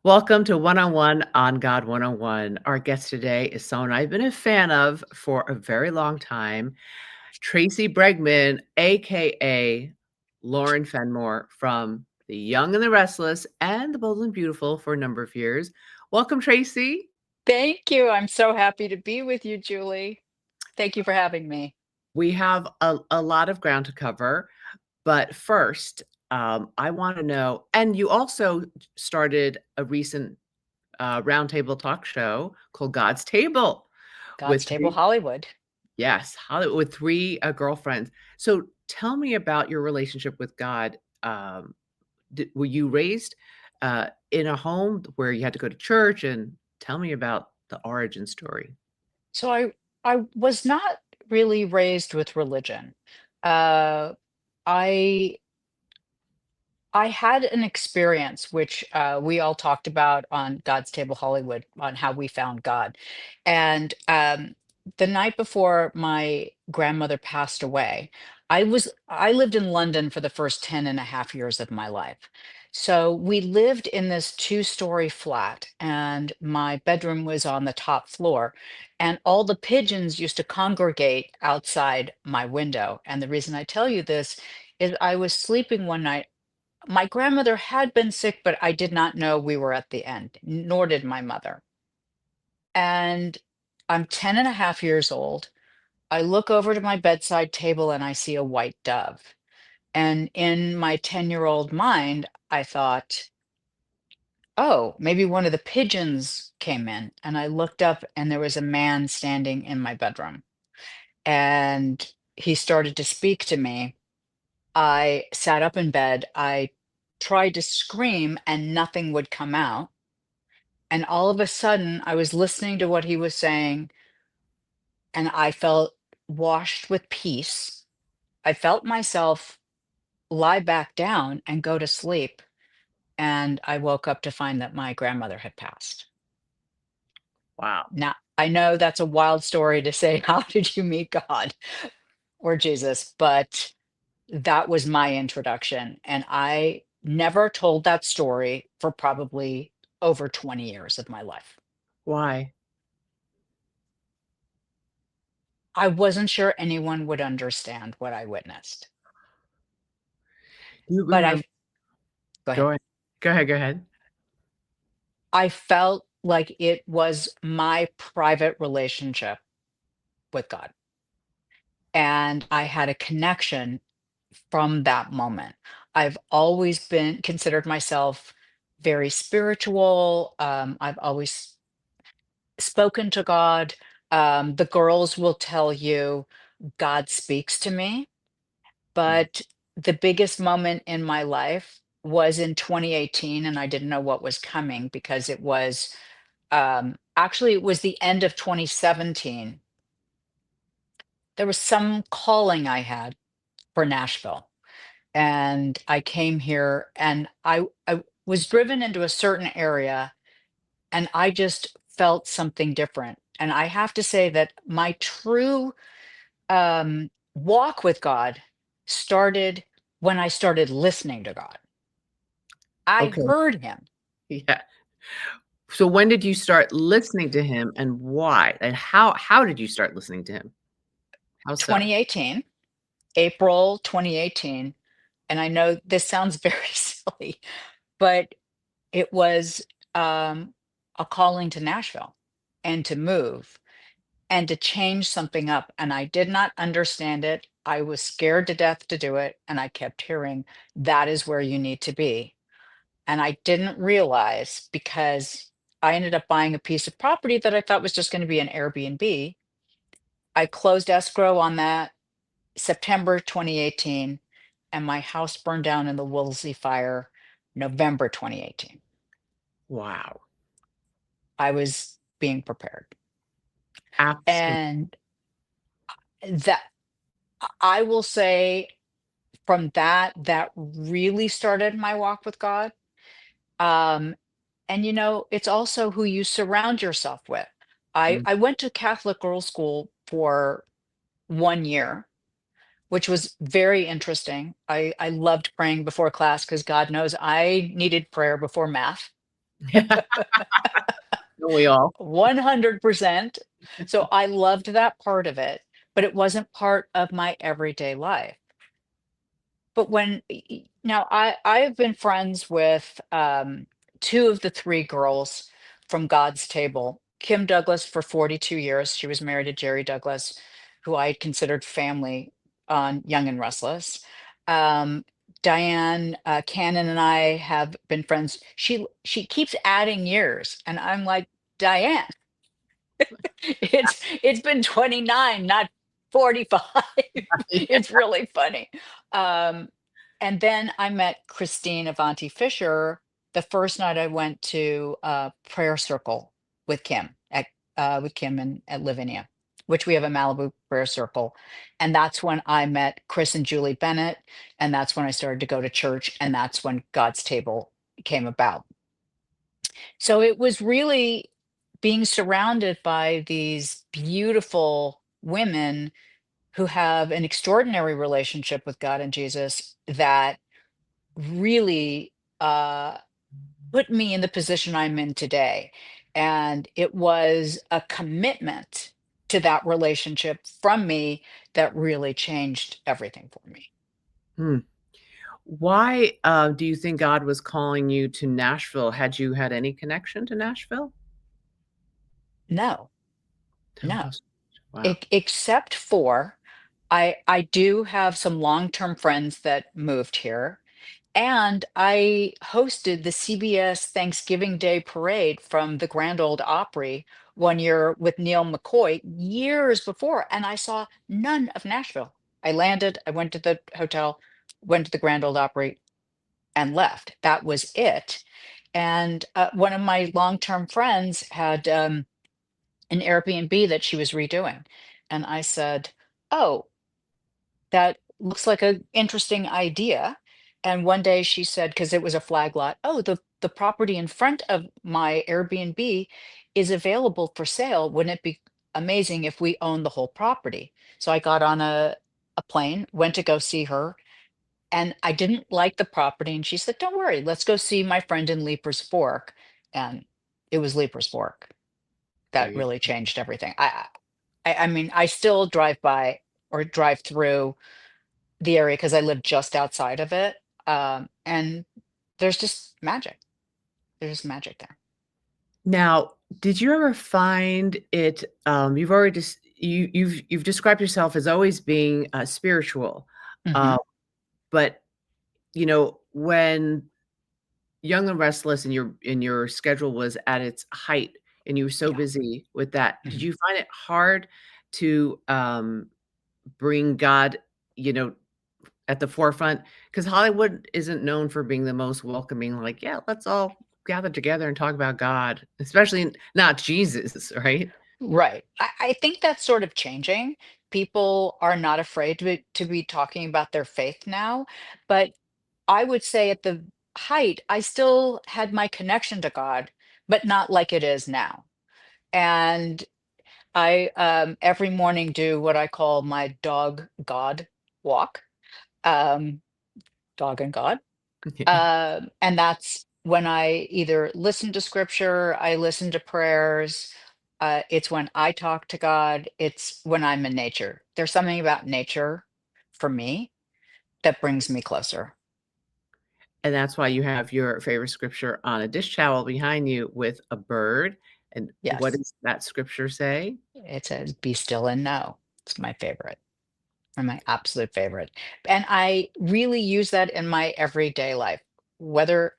Welcome to One on One on God 101. Our guest today is someone I've been a fan of for a very long time, Tracey Bregman, aka Lauren Fenmore from The Young and the Restless and The Bold and Beautiful for a number of years. Welcome, Tracy. Thank you. I'm so happy to be with you, Julie. Thank you for having me. We have a lot of ground to cover, but first, I want to know, and you also started a recent roundtable talk show called God's Table God's with Table 3 Hollywood. yes, Hollywood with 3, girlfriends. So tell me about your relationship with God. Were you raised, in a home where you had to go to church? And tell me about the origin story. So I was not really raised with religion. Uh, I I had an experience which we all talked about on God's Table Hollywood on how we found God. And the night before my grandmother passed away, I lived in London for the first 10 and a half years of my life. So we lived in this two-story flat, and my bedroom was on the top floor. And all the pigeons used to congregate outside my window. And the reason I tell you this is I was sleeping one night. My grandmother had been sick, but I did not know we were at the end, nor did my mother. And I'm 10 and a half years old. I look over to my bedside table and I see a white dove. And in my 10-year-old mind, I thought, oh, maybe one of the pigeons came in. And I looked up and there was a man standing in my bedroom. And he started to speak to me. I sat up in bed. I tried to scream and nothing would come out. And all of a sudden, I was listening to what he was saying and I felt washed with peace. I felt myself lie back down and go to sleep. And I woke up to find that my grandmother had passed. Wow. Now, I know that's a wild story to say, how did you meet God or Jesus? But that was my introduction. And I never told that story for probably over 20 years of my life. Why? I wasn't sure anyone would understand what I witnessed. Do you But remember? go Go ahead. ahead. Go ahead, go ahead. I felt like it was my private relationship with God. And I had a connection from that moment. I've always been considered myself very spiritual. I've always spoken to God. The girls will tell you God speaks to me, Mm. but the biggest moment in my life was in 2018, and I didn't know what was coming because it was actually it was the end of 2017. There was some calling I had for Nashville, and I came here, and I was driven into a certain area, and I just felt something different. And I have to say that my true walk with God started when I started listening to God. I Okay. heard him. Yeah. So when did you start listening to him and why? And how did you start listening to him? How so? 2018, April 2018. And I know this sounds very silly, but it was um, a calling to Nashville and to move and to change something up. And I did not understand it. I was scared to death to do it. And I kept hearing, that is where you need to be. And I didn't realize because I ended up buying a piece of property that I thought was just going to be an Airbnb. I closed escrow on that September 2018, and my house burned down in the Woolsey fire November 2018. Wow. I was being prepared. Absolutely. And that I will say from that really started my walk with God. Um, and it's also who you surround yourself with. I went to Catholic girls' school for 1 year, which was very interesting. I loved praying before class because God knows I needed prayer before math. Don't we all? 100%. So I loved that part of it, but it wasn't part of my everyday life. But now I have been friends with two of the three girls from God's Table. Kim Douglas for 42 years. She was married to Jerry Douglas, who I considered family on Young and Restless. Um, Diane Cannon and I have been friends. She keeps adding years, and I'm like, Diane, it's been 29, not 45. It's really funny. Um, and then I met Christine Avanti Fisher the first night I went to prayer circle with Kim with Kim and at Lavinia, which we have a Malibu prayer circle. And that's when I met Chris and Julie Bennett. And that's when I started to go to church. And that's when God's Table came about. So it was really being surrounded by these beautiful women who have an extraordinary relationship with God and Jesus that really put me in the position I'm in today. And it was a commitment to that relationship from me that really changed everything for me. Hmm. Why, do you think God was calling you to Nashville? Had you had any connection to Nashville? No, Oh, no. how s wow. Except for I do have some long-term friends that moved here. And I hosted the CBS Thanksgiving Day Parade from the Grand Ole Opry one year with Neil McCoy years before, and I saw none of Nashville. I landed, I went to the hotel, went to the Grand Ole Opry, and left. That was it. And one of my long-term friends had an Airbnb that she was redoing. And I said, "Oh, that looks like an interesting idea." And one day she said, because it was a flag lot, "Oh, the property in front of my Airbnb is available for sale. Wouldn't it be amazing if we own the whole property?" So I got on a plane, went to go see her, and I didn't like the property. And she said, "Don't worry, let's go see my friend in Leaper's Fork." And it was Leaper's Fork There that you really changed everything. I mean, I still drive by or drive through the area because I live just outside of it. And there's just magic. There's just magic there. Now, did you ever find it, you've already just you've described yourself as always being, spiritual, Hmm. uh, but, when Young and Restless and your schedule was at its height and you were so Yeah. busy with that, did Hmm. you find it hard to, bring God, you know, at the forefront? Because Hollywood isn't known for being the most welcoming, like, "Yeah, let's all gather together and talk about God," especially not Jesus, right? Right. I think that's sort of changing. People are not afraid to be talking about their faith now. But I would say at the height, I still had my connection to God, but not like it is now. And I every morning do what I call my dog God walk. Um, Dog and God. And that's when I either listen to scripture, I listen to prayers. It's when I talk to God. It's when I'm in nature. There's something about nature for me that brings me closer. And that's why you have your favorite scripture on a dish towel behind you with a bird, and what Yes. does that scripture say? It says, "Be still and know." It's my favorite, or my absolute favorite. And I really use that in my everyday life. Whether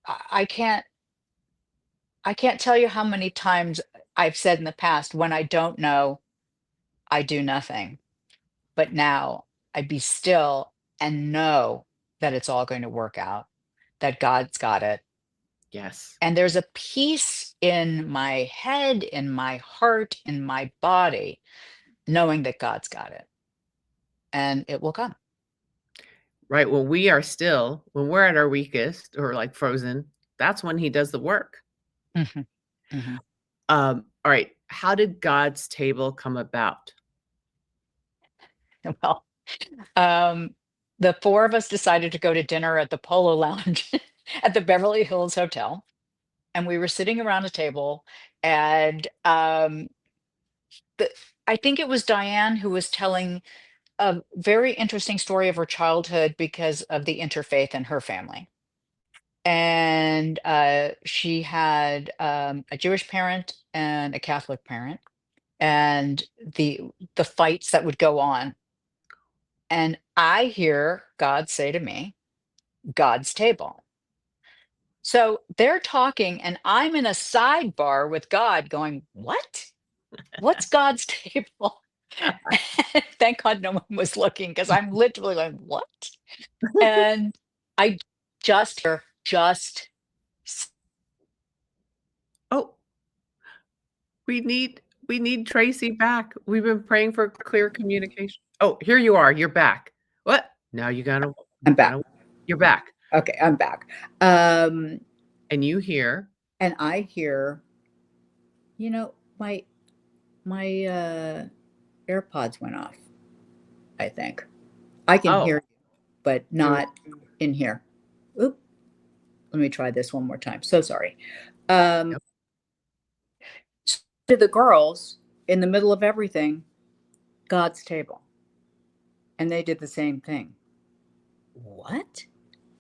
I I can't tell you how many times I've said in the past, when I don't know, I do nothing. But now I be still and know that it's all going to work out, that God's got it. Yes. And there's a peace in my head, in my heart, in my body, knowing that God's got it and it will come. Right, when we're at our weakest or, like, frozen, that's when he does the work. Mhm, mhm. Alright, how did God's table come about? Well, um, the four of us decided to go to dinner at the Polo Lounge at the Beverly Hills Hotel. and we were sitting around a table, and the, I think it was Diane who was telling a very interesting story of her childhood because of the interfaith in her family. And she had a Jewish parent and a Catholic parent, and the fights that would go on. And I hear God say to me, God's table. So they're talking, and I'm in a sidebar with God going, what? What's God's table? Thank God no one was looking, because I'm literally like, what? And I just hear, s- Oh, we need Tracy back. We've been praying for clear communication. Oh, here you are. You're back. What? Now I'm you back. gotta you're back. Okay, I'm back. Um, And you hear, and I hear, my AirPods went off, I think. I can oh, hear you, but you not in here. Oop, let me try this one more time. So sorry. Um, yep. to the girls in the middle of everything, God's table. And they did the same thing. What?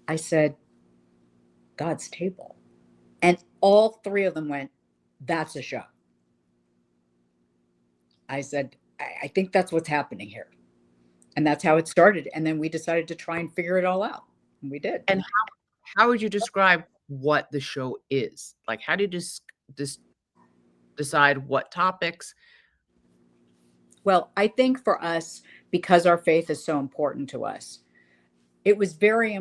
I said, God's table. And all three of them went, that's a show. I said, I think that's what's happening here. And that's how it started. And then we decided to try and figure it all out. And we did. And how would you describe what the show is? Like, how do you decide what topics? Well, I think for us, because our faith is so important to us, it was very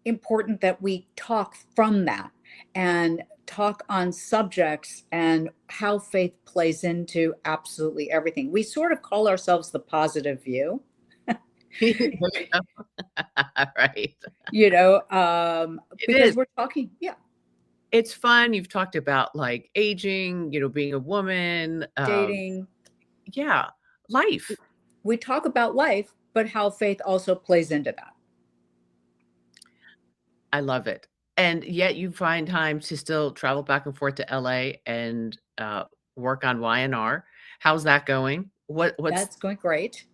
important that we talk from that and talk on subjects and how faith plays into absolutely everything. We sort of call ourselves the positive view. Right. you know, It because is. we're talking, yeah, It's fun. You've talked about, like, aging, being a woman, dating. yeah, life. We talk about life, but how faith also plays into that. I love it. And yet you find time to still travel back and forth to LA and, work on Y&R. How's that going? That's going great.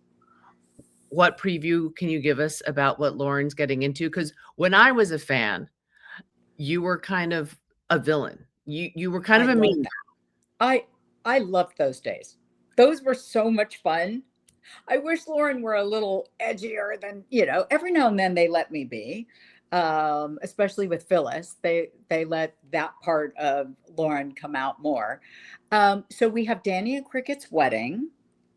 What preview can you give us about what Lauren's getting into? Because when I was a fan, you were kind of a villain. You were kind I of a love mean. that. I loved those days. Those were so much fun. I wish Lauren were a little edgier than, every now and then they let me be. Especially with Phyllis. They let that part of Lauren come out more. So we have Danny and Cricket's wedding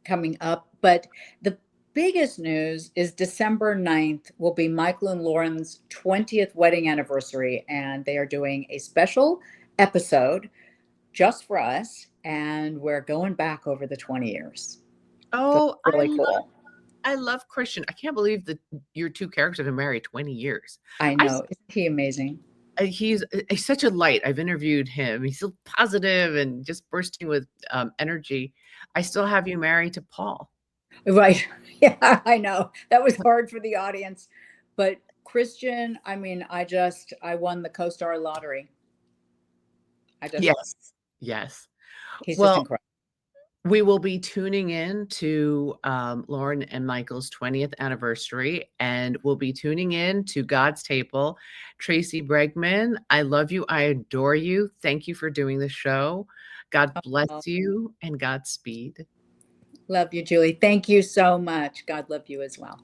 coming up, but the biggest news is December 9th will be Michael and Lauren's 20th wedding anniversary, and they are doing a special episode just for us, and we're going back over the 20 years. So Oh, it's really cool. I love Christian. I can't believe that your 2 characters have been married 20 years. I I s know. Isn't he amazing? he's such a light. I've interviewed him. He's so positive and just bursting with, energy. I still have you married to Paul. Right. Yeah, I know. That was hard for the audience. But Christian, I mean, I won the co-star lottery. Yes. Yes. He's just Well, incredible. we will be tuning in to, Lauren and Michael's 20th anniversary, and we'll be tuning in to God's Table. Tracey Bregman, I love you. I adore you. Thank you for doing the show. God bless Oh, you and Godspeed. love you, Julie. Thank you so much. God love you as well.